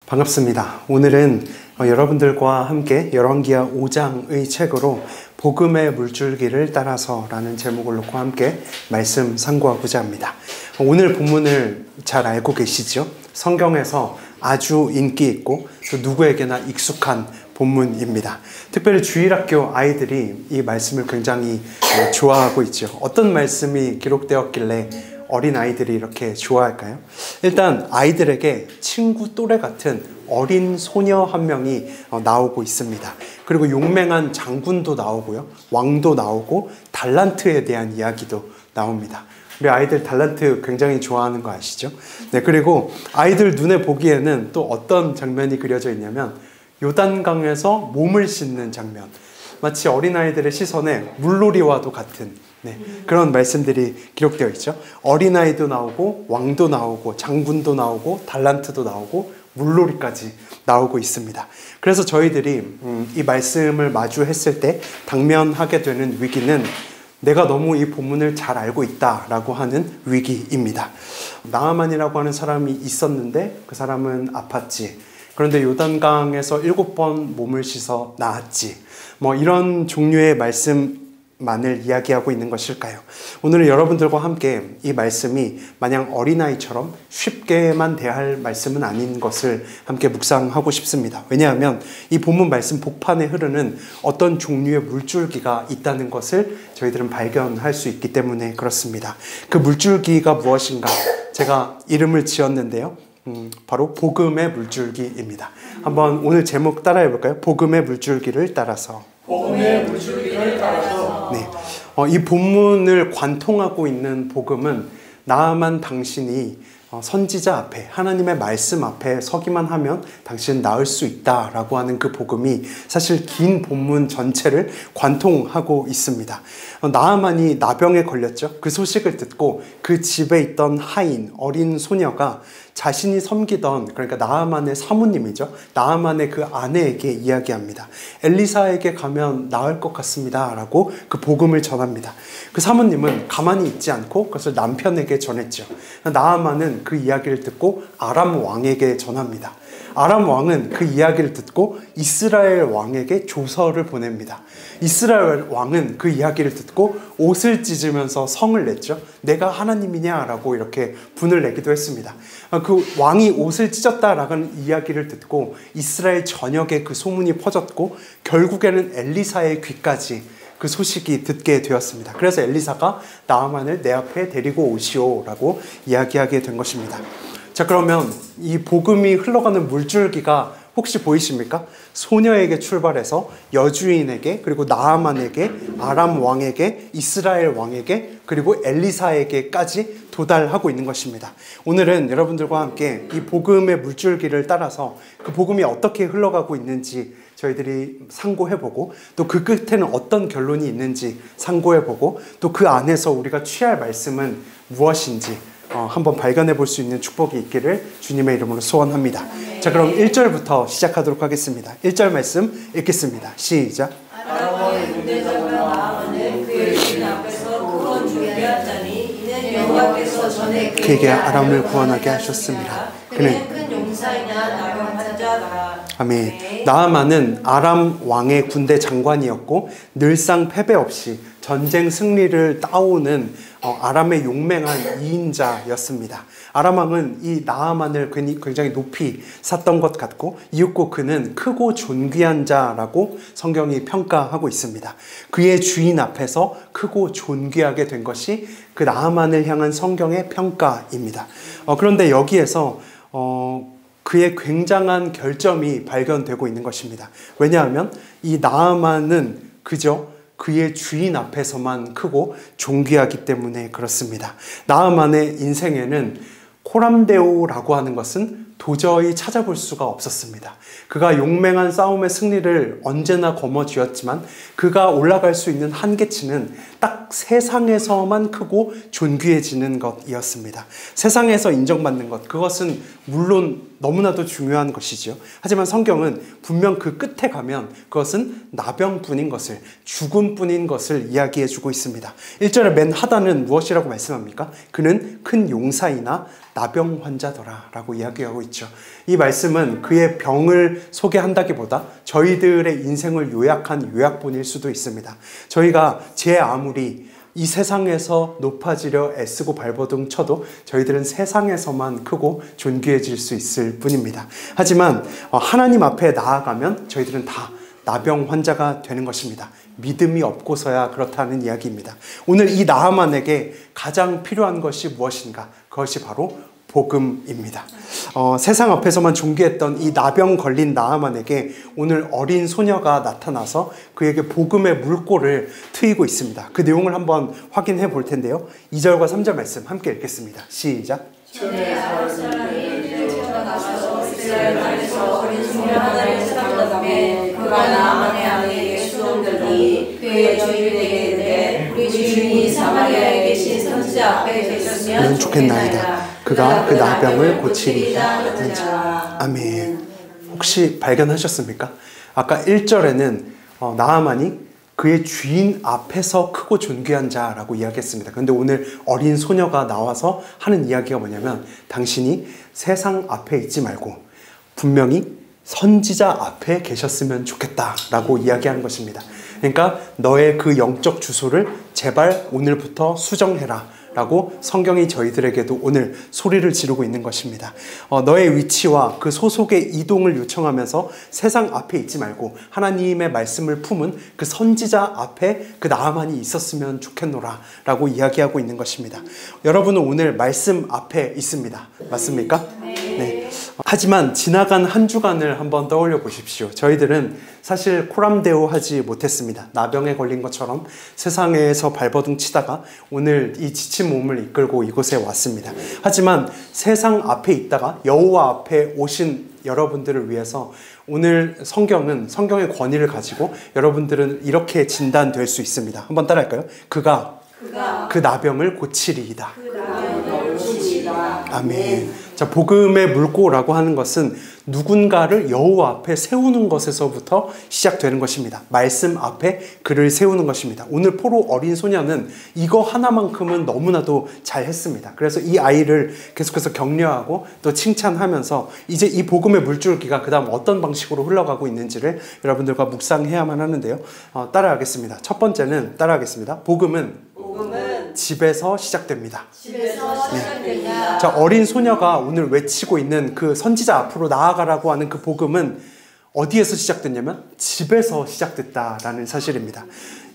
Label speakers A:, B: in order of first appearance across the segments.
A: 반갑습니다. 오늘은 여러분들과 함께 열왕기하 5장의 책으로 복음의 물줄기를 따라서 라는 제목을 놓고 함께 말씀 상고하고자 합니다. 오늘 본문을 잘 알고 계시죠? 성경에서 아주 인기 있고 또 누구에게나 익숙한 본문입니다. 특별히 주일학교 아이들이 이 말씀을 굉장히 좋아하고 있죠. 어떤 말씀이 기록되었길래 어린아이들이 이렇게 좋아할까요? 일단 아이들에게 친구 또래 같은 어린 소녀 한 명이 나오고 있습니다. 그리고 용맹한 장군도 나오고요. 왕도 나오고 달란트에 대한 이야기도 나옵니다. 우리 아이들 달란트 굉장히 좋아하는 거 아시죠? 네, 그리고 아이들 눈에 보기에는 또 어떤 장면이 그려져 있냐면 요단강에서 몸을 씻는 장면. 마치 어린아이들의 시선에 물놀이와도 같은 그런 말씀들이 기록되어 있죠. 어린아이도 나오고 왕도 나오고 장군도 나오고 달란트도 나오고 물놀이까지 나오고 있습니다. 그래서 저희들이 이 말씀을 마주했을 때 당면하게 되는 위기는 내가 너무 이 본문을 잘 알고 있다라고 하는 위기입니다. 나아만이라고 하는 사람이 있었는데 그 사람은 아팠지. 그런데 요단강에서 7번 몸을 씻어 나았지. 이런 종류의 말씀만을 이야기하고 있는 것일까요? 오늘은 여러분들과 함께 이 말씀이 마냥 어린아이처럼 쉽게만 대할 말씀은 아닌 것을 함께 묵상하고 싶습니다. 왜냐하면 이 본문 말씀 복판에 흐르는 어떤 종류의 물줄기가 있다는 것을 저희들은 발견할 수 있기 때문에 그렇습니다. 그 물줄기가 무엇인가? 제가 이름을 지었는데요. 바로 복음의 물줄기입니다. 한번 오늘 제목 따라해 볼까요? 복음의 물줄기를 따라서.
B: 복음의 물줄기를 따라서.
A: 네, 이 본문을 관통하고 있는 복음은 나아만 당신이 선지자 앞에 하나님의 말씀 앞에 서기만 하면 당신은 나을 수 있다라고 하는 그 복음이 사실 긴 본문 전체를 관통하고 있습니다. 나아만이 나병에 걸렸죠. 그 소식을 듣고 그 집에 있던 하인, 어린 소녀가 자신이 섬기던, 그러니까 나아만의 사모님이죠. 나아만의 그 아내에게 이야기합니다. 엘리사에게 가면 나을 것 같습니다 라고 그 복음을 전합니다. 그 사모님은 가만히 있지 않고 그것을 남편에게 전했죠. 나아만은 그 이야기를 듣고 아람 왕에게 전합니다. 아람 왕은 그 이야기를 듣고 이스라엘 왕에게 조서를 보냅니다. 이스라엘 왕은 그 이야기를 듣고 옷을 찢으면서 성을 냈죠. 내가 하나님이냐라고 이렇게 분을 내기도 했습니다. 그 왕이 옷을 찢었다라는 이야기를 듣고 이스라엘 전역에 그 소문이 퍼졌고 결국에는 엘리사의 귀까지 그 소식이 듣게 되었습니다. 그래서 엘리사가 나아만을 내 앞에 데리고 오시오라고 이야기하게 된 것입니다. 자, 그러면 이 복음이 흘러가는 물줄기가 혹시 보이십니까? 소녀에게 출발해서 여주인에게, 그리고 나아만에게, 아람 왕에게, 이스라엘 왕에게, 그리고 엘리사에게까지 도달하고 있는 것입니다. 오늘은 여러분들과 함께 이 복음의 물줄기를 따라서 그 복음이 어떻게 흘러가고 있는지 저희들이 상고해보고, 또 그 끝에는 어떤 결론이 있는지 상고해보고, 또 그 안에서 우리가 취할 말씀은 무엇인지 한번 발견해 볼 수 있는 축복이 있기를 주님의 이름으로 소원합니다. 자, 그럼 1절부터 시작하도록 하겠습니다. 1절 말씀 읽겠습니다. 시작.
B: 아람 왕의 군대장과 나아만은 그의 주인 앞에서 구원 준비하자니 이는 여호와께서 전에
A: 그에게 아람을 구원하게 하셨습니다.
B: 그는 큰 용사이냐 나병 환자라.
A: 아멘. 나아만은 아람 왕의 군대 장관이었고 늘상 패배 없이 전쟁 승리를 따오는 아람의 용맹한 2인자였습니다. 아람 왕은 이 나아만을 굉장히 높이 샀던 것 같고 이윽고 그는 크고 존귀한 자라고 성경이 평가하고 있습니다. 그의 주인 앞에서 크고 존귀하게 된 것이 그 나아만을 향한 성경의 평가입니다. 그런데 여기에서 그의 굉장한 결점이 발견되고 있는 것입니다. 왜냐하면 이 나아만은 그저 그의 주인 앞에서만 크고 존귀하기 때문에 그렇습니다. 나아만의 인생에는 코람데오라고 하는 것은 도저히 찾아볼 수가 없었습니다. 그가 용맹한 싸움의 승리를 언제나 거머쥐었지만 그가 올라갈 수 있는 한계치는 딱 세상에서만 크고 존귀해지는 것이었습니다. 세상에서 인정받는 것, 그것은 물론 너무나도 중요한 것이지요. 하지만 성경은 분명 그 끝에 가면 그것은 나병뿐인 것을, 죽음뿐인 것을 이야기해주고 있습니다. 1절의 맨 하단은 무엇이라고 말씀합니까? 그는 큰 용사이나 나병 환자더라 라고 이야기하고 있죠. 이 말씀은 그의 병을 소개한다기보다 저희들의 인생을 요약한 요약본일 수도 있습니다. 저희가 제 아무리 이 세상에서 높아지려 애쓰고 발버둥 쳐도 저희들은 세상에서만 크고 존귀해질 수 있을 뿐입니다. 하지만 하나님 앞에 나아가면 저희들은 다 나병 환자가 되는 것입니다. 믿음이 없고서야 그렇다는 이야기입니다. 오늘 이 나아만에게 가장 필요한 것이 무엇인가? 그것이 바로 복음입니다. 세상 앞에서만 존귀했던 이 나병 걸린 나아만에게 오늘 어린 소녀가 나타나서 그에게 복음의 물꼬를 트이고 있습니다. 그 내용을 한번 확인해 볼 텐데요. 2절과 3절 말씀 함께 읽겠습니다. 시작.
B: 전에 아랍 사람이 이스라엘에서 나와서 이스라엘 안에서 어린 소녀 하나를 찾아보다에 그가 나아만의 아내에게 수동들이 그의 주인에게 이르되 우리 주인이 사마리아에 계신 선지자 앞에 계셨으면 좋겠나이다.
A: 그가 그 나병을 고치리이다. 아멘. 혹시 발견하셨습니까? 아까 1절에는 나아만이 그의 주인 앞에서 크고 존귀한 자라고 이야기했습니다. 그런데 오늘 어린 소녀가 나와서 하는 이야기가 뭐냐면 당신이 세상 앞에 있지 말고 분명히 선지자 앞에 계셨으면 좋겠다라고 이야기하는 것입니다. 그러니까 너의 그 영적 주소를 제발 오늘부터 수정해라 라고 성경이 저희들에게도 오늘 소리를 지르고 있는 것입니다. 너의 위치와 그 소속의 이동을 요청하면서 세상 앞에 있지 말고 하나님의 말씀을 품은 그 선지자 앞에 그 나아만이 있었으면 좋겠노라 라고 이야기하고 있는 것입니다. 여러분은 오늘 말씀 앞에 있습니다. 맞습니까? 네. 하지만 지나간 한 주간을 한번 떠올려 보십시오. 저희들은 사실 코람데오 하지 못했습니다. 나병에 걸린 것처럼 세상에서 발버둥 치다가 오늘 이 지친 몸을 이끌고 이곳에 왔습니다. 하지만 세상 앞에 있다가 여호와 앞에 오신 여러분들을 위해서 오늘 성경의 권위를 가지고 여러분들은 이렇게 진단될 수 있습니다. 한번 따라할까요? 그가 그 나병을 고치리이다. 아멘. 자, 복음의 물꼬라고 하는 것은 누군가를 여호와 앞에 세우는 것에서부터 시작되는 것입니다. 말씀 앞에 그를 세우는 것입니다. 오늘 포로 어린 소녀는 이거 하나만큼은 너무나도 잘했습니다. 그래서 이 아이를 계속해서 격려하고 또 칭찬하면서 이제 이 복음의 물줄기가 그 다음 어떤 방식으로 흘러가고 있는지를 여러분들과 묵상해야만 하는데요. 따라하겠습니다. 첫 번째는 따라하겠습니다. 복음은 집에서 시작됩니다. 네. 자, 어린 소녀가 오늘 외치고 있는 그 선지자 앞으로 나아가라고 하는 그 복음은 어디에서 시작됐냐면 집에서 시작됐다라는 사실입니다.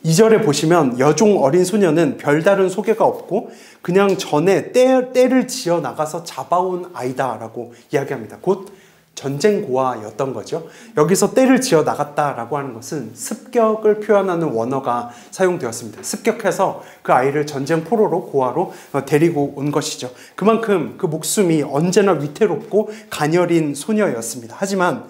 A: 2절에 보시면 여종 어린 소녀는 별다른 소개가 없고 그냥 전에 떼를 지어 나가서 잡아온 아이다라고 이야기합니다. 곧 전쟁고아였던 거죠. 여기서 떼를 지어 나갔다라고 하는 것은 습격을 표현하는 원어가 사용되었습니다. 습격해서 그 아이를 전쟁 포로로 고아로 데리고 온 것이죠. 그만큼 그 목숨이 언제나 위태롭고 가녀린 소녀였습니다. 하지만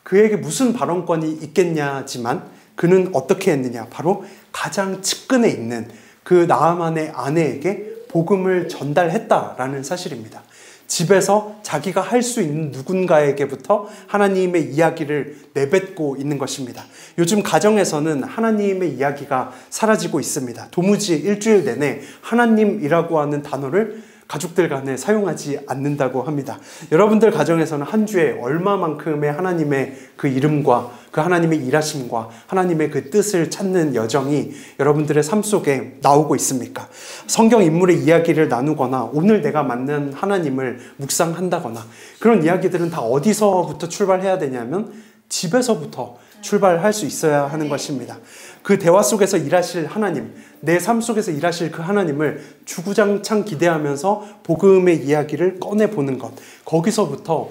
A: 그에게 무슨 발언권이 있겠냐지만 그는 어떻게 했느냐? 바로 가장 측근에 있는 그 나아만의 아내에게 복음을 전달했다라는 사실입니다. 집에서 자기가 할 수 있는 누군가에게부터 하나님의 이야기를 내뱉고 있는 것입니다. 요즘 가정에서는 하나님의 이야기가 사라지고 있습니다. 도무지 일주일 내내 하나님이라고 하는 단어를 가족들 간에 사용하지 않는다고 합니다. 여러분들 가정에서는 한 주에 얼마만큼의 하나님의 그 이름과 그 하나님의 일하심과 하나님의 그 뜻을 찾는 여정이 여러분들의 삶 속에 나오고 있습니까? 성경 인물의 이야기를 나누거나 오늘 내가 만난 하나님을 묵상한다거나 그런 이야기들은 다 어디서부터 출발해야 되냐면 집에서부터 출발할 수 있어야 하는 것입니다. 그 대화 속에서 일하실 하나님, 내 삶 속에서 일하실 그 하나님을 주구장창 기대하면서 복음의 이야기를 꺼내보는 것, 거기서부터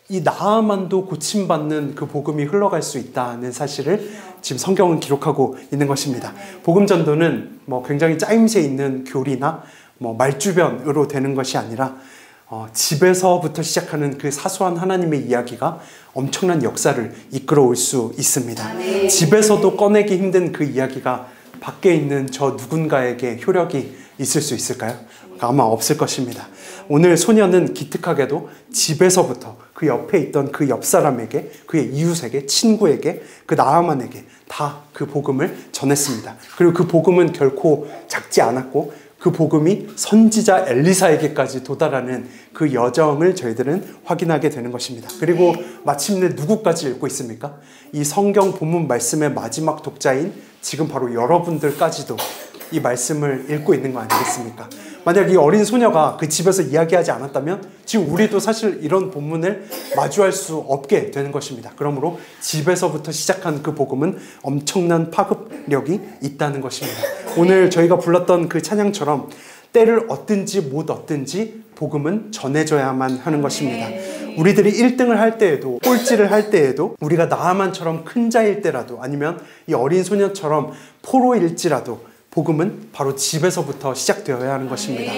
A: 이 나아만도 고침받는 그 복음이 흘러갈 수 있다는 사실을 지금 성경은 기록하고 있는 것입니다. 복음 전도는 굉장히 짜임새 있는 교리나 말주변으로 되는 것이 아니라 집에서부터 시작하는 그 사소한 하나님의 이야기가 엄청난 역사를 이끌어 올 수 있습니다. 집에서도 꺼내기 힘든 그 이야기가 밖에 있는 저 누군가에게 효력이 있을 수 있을까요? 아마 없을 것입니다. 오늘 소녀는 기특하게도 집에서부터 그 옆에 있던 그 옆 사람에게, 그의 이웃에게, 친구에게, 그 나아만에게 다 그 복음을 전했습니다. 그리고 그 복음은 결코 작지 않았고 그 복음이 선지자 엘리사에게까지 도달하는 그 여정을 저희들은 확인하게 되는 것입니다. 그리고 마침내 누구까지 읽고 있습니까? 이 성경 본문 말씀의 마지막 독자인 지금 바로 여러분들까지도 이 말씀을 읽고 있는 거 아니겠습니까? 만약 이 어린 소녀가 그 집에서 이야기하지 않았다면 지금 우리도 사실 이런 본문을 마주할 수 없게 되는 것입니다. 그러므로 집에서부터 시작한 그 복음은 엄청난 파급력이 있다는 것입니다. 오늘 저희가 불렀던 그 찬양처럼 때를 얻든지 못 얻든지 복음은 전해져야만 하는 것입니다. 우리들이 1등을 할 때에도, 꼴찌를 할 때에도, 우리가 나아만처럼 큰 자일 때라도, 아니면 이 어린 소녀처럼 포로일지라도 복음은 바로 집에서부터 시작되어야 하는 것입니다.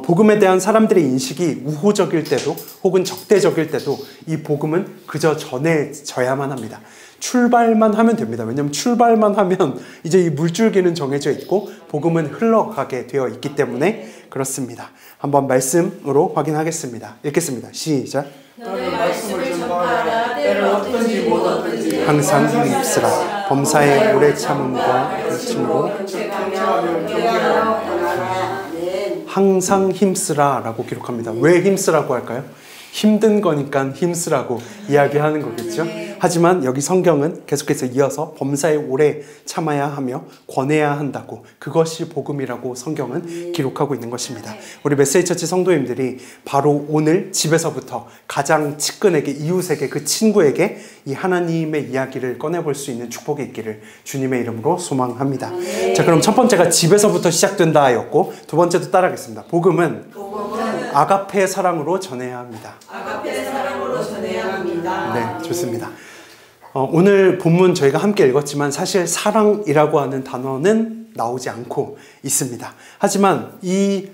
A: 복음에 대한 사람들의 인식이 우호적일 때도 혹은 적대적일 때도 이 복음은 그저 전해져야만 합니다. 출발만 하면 됩니다. 왜냐하면 출발만 하면 이제 이 물줄기는 정해져 있고 복음은 흘러가게 되어 있기 때문에 그렇습니다. 한번 말씀으로 확인하겠습니다. 읽겠습니다. 시작.
B: 너는 말씀을 전파하라. 때를 얻든지 못 얻든지
A: 항상 힘쓰라. 범사에 오래 참음과 그침으로 항상 힘쓰라 라고 기록합니다. 왜 힘쓰라고 할까요? 힘든 거니까 힘쓰라고 이야기하는 거겠죠. 하지만 여기 성경은 계속해서 이어서 범사에 오래 참아야 하며 권해야 한다고, 그것이 복음이라고 성경은 기록하고 있는 것입니다. 우리 메시지처치 성도님들이 바로 오늘 집에서부터 가장 측근에게, 이웃에게, 그 친구에게 이 하나님의 이야기를 꺼내볼 수 있는 축복이 있기를 주님의 이름으로 소망합니다. 자, 그럼 첫 번째가 집에서부터 시작된다 였고, 두 번째도 따라하겠습니다. 복음은 아가페 사랑으로 전해야 합니다.
B: 아가페 사랑으로 전해야 합니다.
A: 네, 좋습니다. 오늘 본문 저희가 함께 읽었지만 사실 사랑이라고 하는 단어는 나오지 않고 있습니다. 하지만 이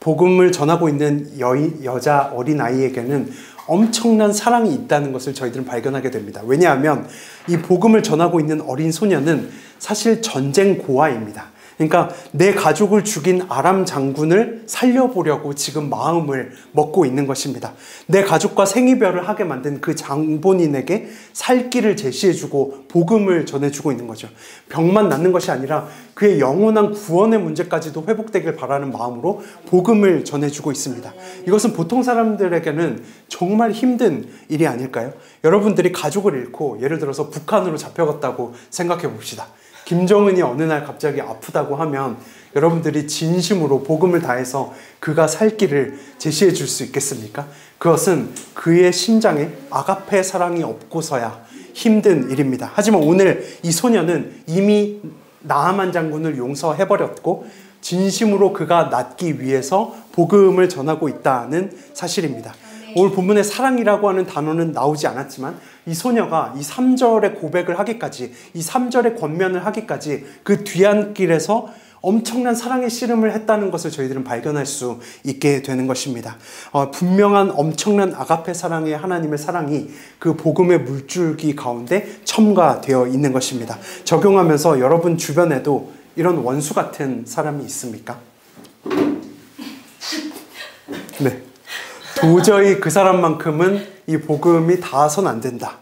A: 복음을 전하고 있는 여자 어린아이에게는 엄청난 사랑이 있다는 것을 저희들은 발견하게 됩니다. 왜냐하면 이 복음을 전하고 있는 어린 소녀는 사실 전쟁 고아입니다. 그러니까 내 가족을 죽인 아람 장군을 살려보려고 지금 마음을 먹고 있는 것입니다. 내 가족과 생이별을 하게 만든 그 장본인에게 살 길을 제시해주고 복음을 전해주고 있는 거죠. 병만 낫는 것이 아니라 그의 영원한 구원의 문제까지도 회복되길 바라는 마음으로 복음을 전해주고 있습니다. 이것은 보통 사람들에게는 정말 힘든 일이 아닐까요? 여러분들이 가족을 잃고 예를 들어서 북한으로 잡혀갔다고 생각해 봅시다. 김정은이 어느 날 갑자기 아프다고 하면 여러분들이 진심으로 복음을 다해서 그가 살 길을 제시해 줄 수 있겠습니까? 그것은 그의 심장에 아가페 사랑이 없고서야 힘든 일입니다. 하지만 오늘 이 소녀는 이미 나아만 장군을 용서해버렸고 진심으로 그가 낫기 위해서 복음을 전하고 있다는 사실입니다. 오늘 본문에 사랑이라고 하는 단어는 나오지 않았지만 이 소녀가 이 3절의 고백을 하기까지, 이 3절의 권면을 하기까지 그 뒤안길에서 엄청난 사랑의 씨름을 했다는 것을 저희들은 발견할 수 있게 되는 것입니다. 분명한 엄청난 아가페 사랑의 하나님의 사랑이 그 복음의 물줄기 가운데 첨가되어 있는 것입니다. 적용하면서 여러분 주변에도 이런 원수 같은 사람이 있습니까? 네. 도저히 그 사람만큼은 이 복음이 닿아선 안 된다.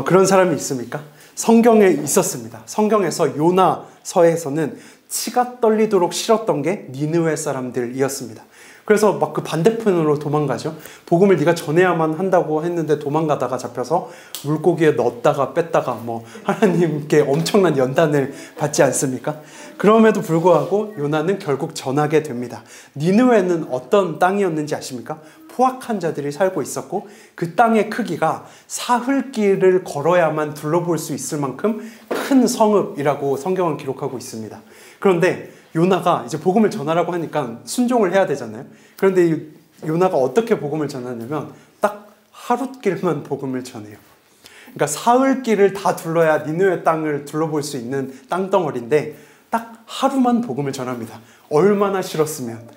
A: 그런 사람이 있습니까? 성경에 있었습니다. 성경에서 요나서에서는 치가 떨리도록 싫었던 게 니느웨 사람들이었습니다. 그래서 막 그 반대편으로 도망가죠. 복음을 네가 전해야만 한다고 했는데 도망가다가 잡혀서 물고기에 넣었다가 뺐다가 뭐 하나님께 엄청난 연단을 받지 않습니까? 그럼에도 불구하고 요나는 결국 전하게 됩니다. 니느웨는 어떤 땅이었는지 아십니까? 포악한 자들이 살고 있었고 그 땅의 크기가 사흘길을 걸어야만 둘러볼 수 있을 만큼 큰 성읍이라고 성경은 기록하고 있습니다. 그런데 요나가 이제 복음을 전하라고 하니까 순종을 해야 되잖아요. 그런데 이 요나가 어떻게 복음을 전하냐면 딱 하룻길만 복음을 전해요. 그러니까 사흘길을 다 둘러야 니느웨 땅을 둘러볼 수 있는 땅덩어리인데 딱 하루만 복음을 전합니다. 얼마나 싫었으면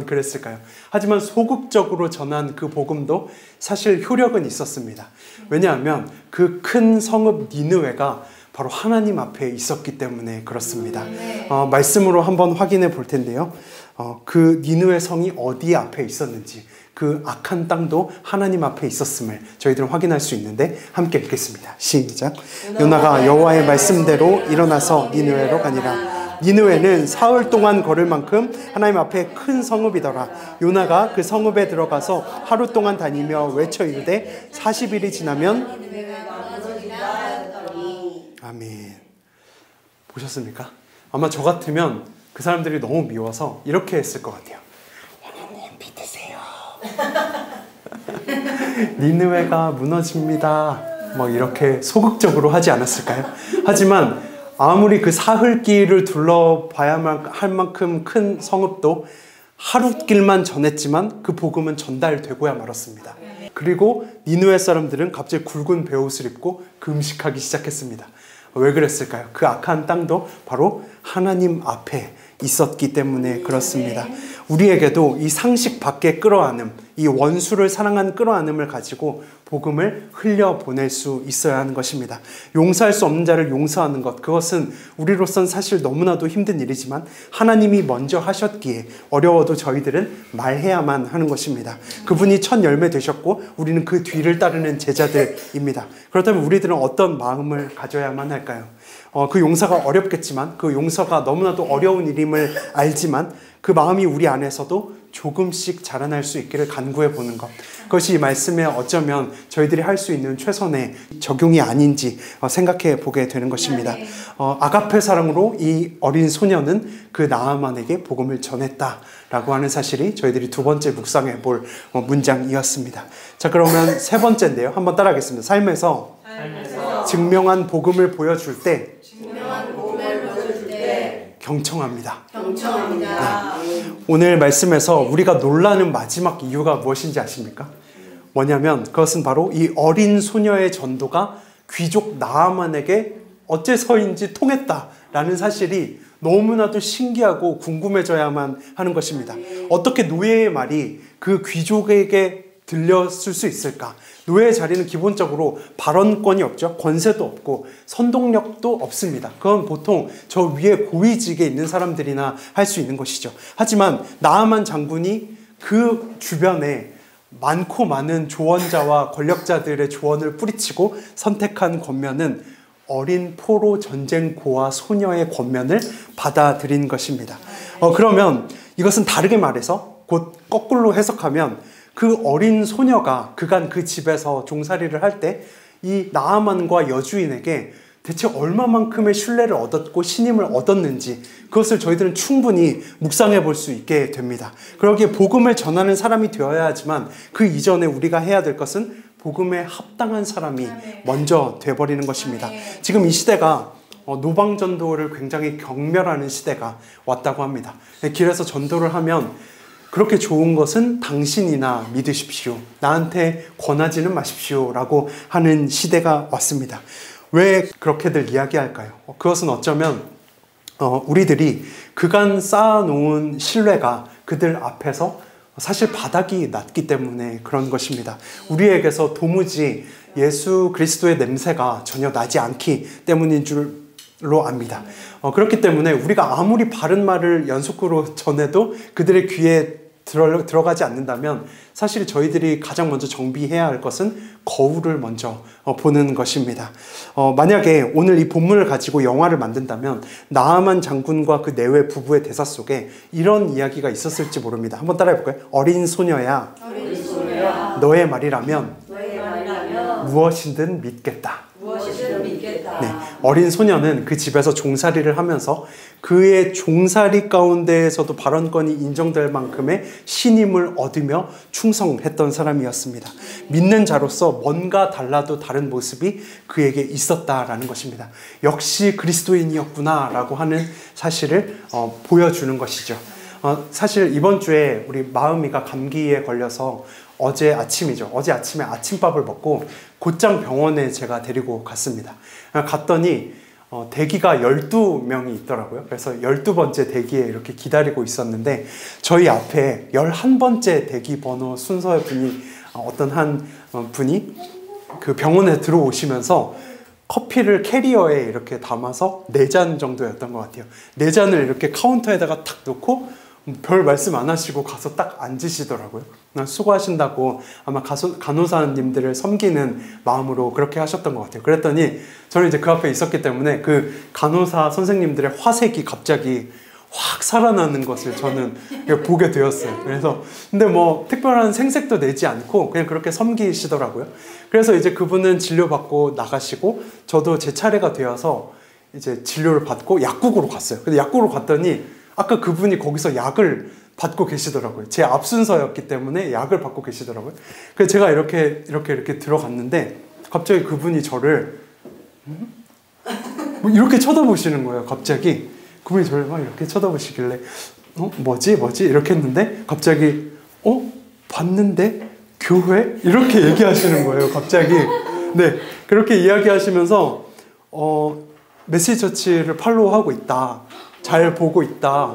A: 그랬을까요? 하지만 소극적으로 전한 그 복음도 사실 효력은 있었습니다. 왜냐하면 그 큰 성읍 니느웨가 바로 하나님 앞에 있었기 때문에 그렇습니다. 말씀으로 한번 확인해 볼 텐데요. 그 니느웨 성이 어디 앞에 있었는지, 그 악한 땅도 하나님 앞에 있었음을 저희들은 확인할 수 있는데 함께 읽겠습니다. 시작. 요나가 여호와의 말씀대로 일어나서 니느웨로 가니라. 니느웨는 사흘 동안 걸을 만큼 하나님 앞에 큰 성읍이더라. 요나가 그 성읍에 들어가서 하루 동안 다니며 외쳐 이르되 40일이 지나면 아멘. 보셨습니까? 아마 저 같으면 그 사람들이 너무 미워서 이렇게 했을 것 같아요. 하나님 믿으세요. 니느웨가 무너집니다. 막 이렇게 소극적으로 하지 않았을까요? 하지만 아무리 그 사흘길을 둘러봐야만 할 만큼 큰 성읍도 하루길만 전했지만 그 복음은 전달되고야 말았습니다. 그리고 니느웨 사람들은 갑자기 굵은 베옷을 입고 금식하기 시작했습니다. 왜 그랬을까요? 그 악한 땅도 바로 하나님 앞에 있었기 때문에 그렇습니다. 우리에게도 이 상식 밖의 끌어안음, 이 원수를 사랑한 끌어안음을 가지고 복음을 흘려보낼 수 있어야 하는 것입니다. 용서할 수 없는 자를 용서하는 것, 그것은 우리로선 사실 너무나도 힘든 일이지만 하나님이 먼저 하셨기에 어려워도 저희들은 말해야만 하는 것입니다. 그분이 첫 열매 되셨고 우리는 그 뒤를 따르는 제자들입니다. 그렇다면 우리들은 어떤 마음을 가져야만 할까요? 그 용서가 어렵겠지만, 그 용서가 너무나도 어려운 일임을 알지만 그 마음이 우리 안에서도 조금씩 자라날 수 있기를 간구해 보는 것, 그것이 이 말씀에 어쩌면 저희들이 할 수 있는 최선의 적용이 아닌지 생각해 보게 되는 것입니다. 아가페 사랑으로 이 어린 소녀는 그 나아만에게 복음을 전했다라고 하는 사실이 저희들이 두 번째 묵상해 볼 문장이었습니다. 자, 그러면 세 번째인데요. 한번 따라하겠습니다. 삶에서 증명한 복음을 보여줄 때 경청합니다. 네. 오늘 말씀에서 우리가 놀라는 마지막 이유가 무엇인지 아십니까? 뭐냐면 그것은 바로 이 어린 소녀의 전도가 귀족 나아만에게 어째서인지 통했다라는 사실이 너무나도 신기하고 궁금해져야만 하는 것입니다. 어떻게 노예의 말이 그 귀족에게 들렸을 수 있을까? 노예의 자리는 기본적으로 발언권이 없죠. 권세도 없고 선동력도 없습니다. 그건 보통 저 위에 고위직에 있는 사람들이나 할 수 있는 것이죠. 하지만 나아만 장군이 그 주변에 많고 많은 조언자와 권력자들의 조언을 뿌리치고 선택한 권면은 어린 포로 전쟁고와 소녀의 권면을 받아들인 것입니다. 그러면 이것은 다르게 말해서 곧 거꾸로 해석하면 그 어린 소녀가 그간 그 집에서 종살이를 할 때 이 나아만과 여주인에게 대체 얼마만큼의 신뢰를 얻었고 신임을 얻었는지 그것을 저희들은 충분히 묵상해 볼 수 있게 됩니다. 그러기에 복음을 전하는 사람이 되어야 하지만 그 이전에 우리가 해야 될 것은 복음에 합당한 사람이 먼저 돼버리는 것입니다. 지금 이 시대가 노방전도를 굉장히 경멸하는 시대가 왔다고 합니다. 길에서 전도를 하면 그렇게 좋은 것은 당신이나 믿으십시오. 나한테 권하지는 마십시오. 라고 하는 시대가 왔습니다. 왜 그렇게들 이야기할까요? 그것은 어쩌면 우리들이 그간 쌓아놓은 신뢰가 그들 앞에서 사실 바닥이 났기 때문에 그런 것입니다. 우리에게서 도무지 예수 그리스도의 냄새가 전혀 나지 않기 때문인 줄로 압니다. 그렇기 때문에 우리가 아무리 바른 말을 연속으로 전해도 그들의 귀에 들어가지 않는다면 사실 저희들이 가장 먼저 정비해야 할 것은 거울을 먼저 보는 것입니다. 만약에 오늘 이 본문을 가지고 영화를 만든다면 나아만 장군과 그 내외 부부의 대사 속에 이런 이야기가 있었을지 모릅니다. 한번 따라해볼까요? 어린 소녀야, 너의 말이라면 무엇이든 믿겠다. 네, 어린 소녀는 그 집에서 종살이를 하면서 그의 종살이 가운데에서도 발언권이 인정될 만큼의 신임을 얻으며 충성했던 사람이었습니다. 믿는 자로서 뭔가 달라도 다른 모습이 그에게 있었다라는 것입니다. 역시 그리스도인이었구나 라고 하는 사실을 보여주는 것이죠. 사실 이번 주에 우리 마음이가 감기에 걸려서 어제 아침이죠. 어제 아침에 아침밥을 먹고 곧장 병원에 제가 데리고 갔습니다. 갔더니 대기가 12명이 있더라고요. 그래서 12번째 대기에 이렇게 기다리고 있었는데 저희 앞에 11번째 대기 번호 순서의 분이 어떤 한 분이 그 병원에 들어오시면서 커피를 캐리어에 이렇게 담아서 4잔 정도였던 것 같아요. 4잔을 이렇게 카운터에다가 탁 놓고 별 말씀 안 하시고 가서 딱 앉으시더라고요. 수고하신다고 아마 간호사님들을 섬기는 마음으로 그렇게 하셨던 것 같아요. 그랬더니 저는 이제 그 앞에 있었기 때문에 그 간호사 선생님들의 화색이 갑자기 확 살아나는 것을 저는 보게 되었어요. 그래서 근데 뭐 특별한 생색도 내지 않고 그냥 그렇게 섬기시더라고요. 그래서 이제 그분은 진료받고 나가시고 저도 제 차례가 되어서 이제 진료를 받고 약국으로 갔어요. 근데 약국으로 갔더니 아까 그분이 거기서 약을 받고 계시더라고요. 제 앞순서였기 때문에 약을 받고 계시더라고요. 그래서 제가 이렇게 들어갔는데 갑자기 그분이 저를 뭐 이렇게 쳐다보시는 거예요. 갑자기 그분이 저를 막 이렇게 쳐다보시길래 뭐지 이렇게 했는데 갑자기 봤는데 교회? 이렇게 얘기하시는 거예요. 갑자기. 네, 그렇게 이야기하시면서 메시지 처치를 팔로우하고 있다. 잘 보고 있다.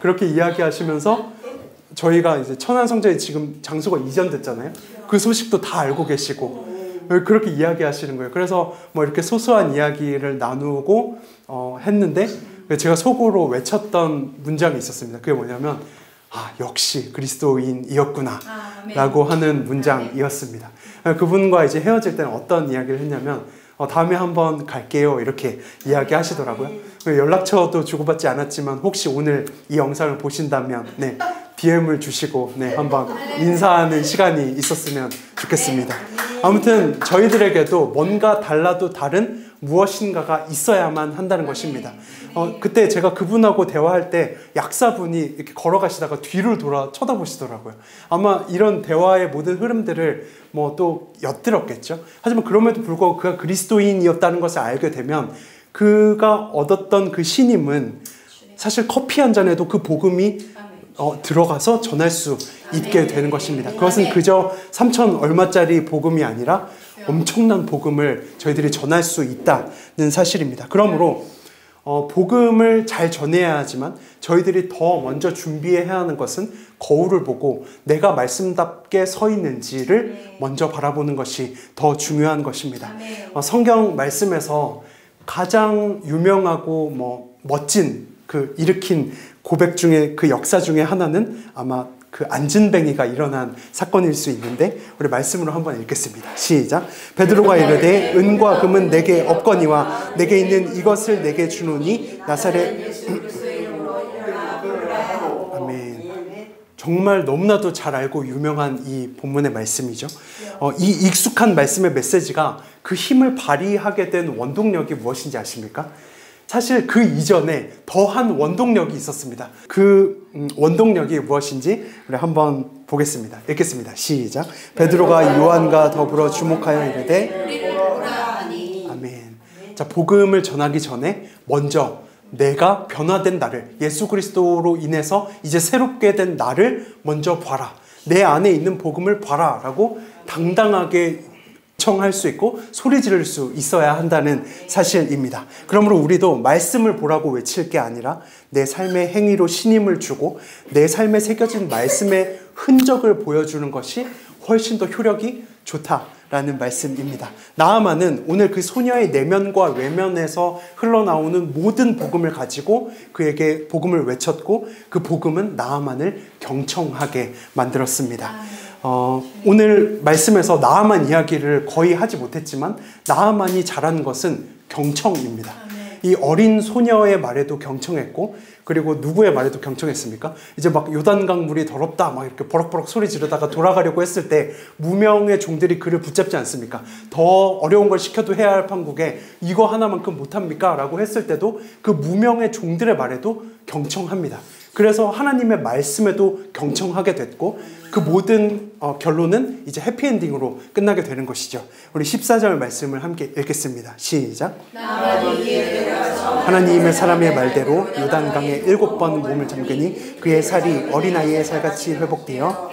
A: 그렇게 이야기하시면서 저희가 이제 천안성전에 지금 장소가 이전됐잖아요. 그 소식도 다 알고 계시고 그렇게 이야기하시는 거예요. 그래서 뭐 이렇게 소소한 이야기를 나누고 했는데 제가 속으로 외쳤던 문장이 있었습니다. 그게 뭐냐면 역시 그리스도인이었구나 라고 하는 문장이었습니다. 그분과 이제 헤어질 때는 어떤 이야기를 했냐면 다음에 한번 갈게요 이렇게 이야기하시더라고요. 연락처도 주고받지 않았지만 혹시 오늘 이 영상을 보신다면 네, DM을 주시고 네, 한번 인사하는 시간이 있었으면 좋겠습니다. 아무튼 저희들에게도 뭔가 달라도 다른 무엇인가가 있어야만 한다는 것입니다. 그때 제가 그분하고 대화할 때 약사분이 이렇게 걸어가시다가 뒤를 돌아 쳐다보시더라고요. 아마 이런 대화의 모든 흐름들을 뭐 또 엿들었겠죠. 하지만 그럼에도 불구하고 그가 그리스도인이었다는 것을 알게 되면 그가 얻었던 그 신임은 사실 커피 한 잔에도 그 복음이 들어가서 전할 수 있게 되는 것입니다. 그것은 그저 3,000 얼마짜리 복음이 아니라 엄청난 복음을 저희들이 전할 수 있다는 사실입니다. 그러므로 복음을 잘 전해야 하지만 저희들이 더 먼저 준비해야 하는 것은 거울을 보고 내가 말씀답게 서 있는지를 먼저 바라보는 것이 더 중요한 것입니다. 성경 말씀에서 가장 유명하고 멋진 그 일으킨 고백 중에 그 역사 중에 하나는 아마 그 안진뱅이가 일어난 사건일 수 있는데 우리 말씀으로 한번 읽겠습니다. 시작. 베드로가 이르되 은과 금은 내게 없거니와 내게 있는 이것을 내게 주노니 나사렛 아멘. 정말 너무나도 잘 알고 유명한 이 본문의 말씀이죠. 이 익숙한 말씀의 메시지가 그 힘을 발휘하게 된 원동력이 무엇인지 아십니까? 사실 그 이전에 더한 원동력이 있었습니다. 그 원동력이 무엇인지 우리 한번 보겠습니다. 읽겠습니다. 시작. 베드로가 요한과 더불어 주목하여 이르되 아멘. 자, 복음을 전하기 전에 먼저 내가 변화된 나를, 예수 그리스도로 인해서 이제 새롭게 된 나를 먼저 봐라. 내 안에 있는 복음을 봐라 라고 당당하게 청할 수 있고 소리 지를 수 있어야 한다는 사실입니다. 그러므로 우리도 말씀을 보라고 외칠 게 아니라 내 삶의 행위로 신임을 주고 내 삶에 새겨진 말씀의 흔적을 보여주는 것이 훨씬 더 효력이 좋다라는 말씀입니다. 나아만은 오늘 그 소녀의 내면과 외면에서 흘러나오는 모든 복음을 가지고 그에게 복음을 외쳤고 그 복음은 나아만을 경청하게 만들었습니다. 오늘 말씀에서 나아만 이야기를 거의 하지 못했지만 나아만이 잘한 것은 경청입니다. 이 어린 소녀의 말에도 경청했고 그리고 누구의 말에도 경청했습니까? 이제 막 요단강 물이 더럽다 막 이렇게 버럭버럭 소리 지르다가 돌아가려고 했을 때 무명의 종들이 그를 붙잡지 않습니까? 더 어려운 걸 시켜도 해야 할 판국에 이거 하나만큼 못합니까? 라고 했을 때도 그 무명의 종들의 말에도 경청합니다. 그래서 하나님의 말씀에도 경청하게 됐고 그 모든 결론은 이제 해피엔딩으로 끝나게 되는 것이죠. 우리 14절 말씀을 함께 읽겠습니다. 시작. 하나님의 사람의 말대로 요단강에 7번 몸을 잠그니 그의 살이 어린아이의 살같이 회복되어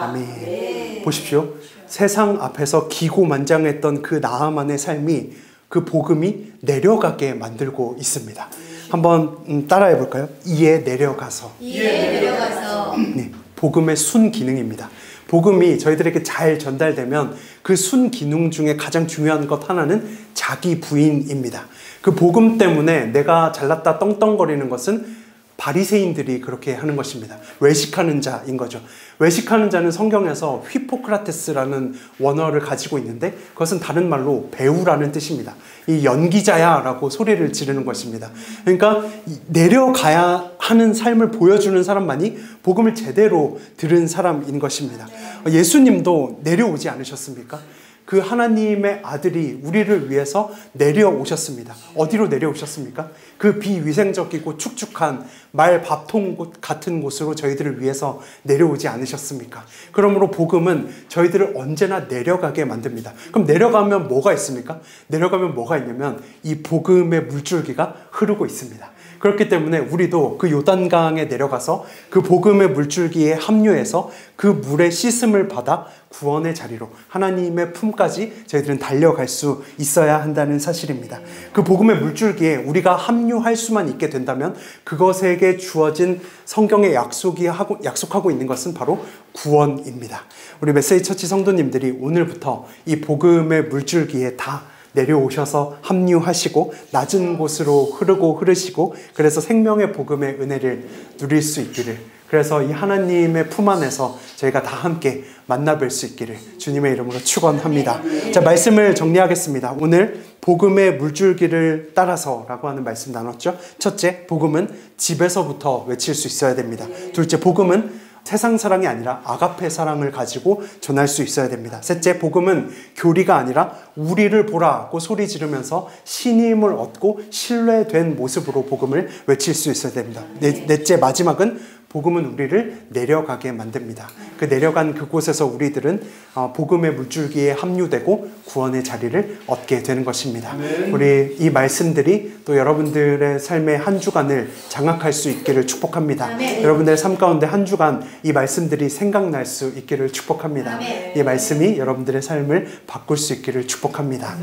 A: 아멘. 보십시오. 세상 앞에서 기고만장했던 그 나아만의 삶이 그 복음이 내려가게 만들고 있습니다. 한번 따라해 볼까요? 이에 내려가서.
B: 이에 내려가서.
A: 네, 복음의 순 기능입니다. 복음이 저희들에게 잘 전달되면 그 순기능 중에 가장 중요한 것 하나는 자기 부인입니다. 그 복음 때문에 내가 잘났다 떵떵거리는 것은 바리새인들이 그렇게 하는 것입니다. 외식하는 자인 거죠. 외식하는 자는 성경에서 휘포크라테스라는 원어를 가지고 있는데 그것은 다른 말로 배우라는 뜻입니다. 이 연기자야 라고 소리를 지르는 것입니다. 그러니까 내려가야 하는 삶을 보여주는 사람만이 복음을 제대로 들은 사람인 것입니다. 예수님도 내려오지 않으셨습니까? 그 하나님의 아들이 우리를 위해서 내려오셨습니다. 어디로 내려오셨습니까? 그 비위생적이고 축축한 말 밥통 같은 곳으로 저희들을 위해서 내려오지 않으셨습니까? 그러므로 복음은 저희들을 언제나 내려가게 만듭니다. 그럼 내려가면 뭐가 있습니까? 내려가면 뭐가 있냐면 이 복음의 물줄기가 흐르고 있습니다. 그렇기 때문에 우리도 그 요단강에 내려가서 그 복음의 물줄기에 합류해서 그 물의 씻음을 받아 구원의 자리로 하나님의 품까지 저희들은 달려갈 수 있어야 한다는 사실입니다. 그 복음의 물줄기에 우리가 합류할 수만 있게 된다면 그것에게 주어진 성경의 약속하고 있는 것은 바로 구원입니다. 우리 메시지 처치 성도님들이 오늘부터 이 복음의 물줄기에 다 내려오셔서 합류하시고 낮은 곳으로 흐르시고 그래서 생명의 복음의 은혜를 누릴 수 있기를, 그래서 이 하나님의 품 안에서 저희가 다 함께 만나뵐 수 있기를 주님의 이름으로 축원합니다. 자, 말씀을 정리하겠습니다. 오늘 복음의 물줄기를 따라서 라고 하는 말씀 나눴죠. 첫째, 복음은 집에서부터 외칠 수 있어야 됩니다. 둘째, 복음은 세상 사랑이 아니라 아가페 사랑을 가지고 전할 수 있어야 됩니다. 셋째, 복음은 교리가 아니라 우리를 보라고 소리 지르면서 신임을 얻고 신뢰된 모습으로 복음을 외칠 수 있어야 됩니다. 넷째, 마지막은 복음은 우리를 내려가게 만듭니다. 그 내려간 그곳에서 우리들은 복음의 물줄기에 합류되고 구원의 자리를 얻게 되는 것입니다. 우리 이 말씀들이 또 여러분들의 삶의 한 주간을 장악할 수 있기를 축복합니다. 여러분들의 삶 가운데 한 주간 이 말씀들이 생각날 수 있기를 축복합니다. 이 말씀이 여러분들의 삶을 바꿀 수 있기를 축복합니다.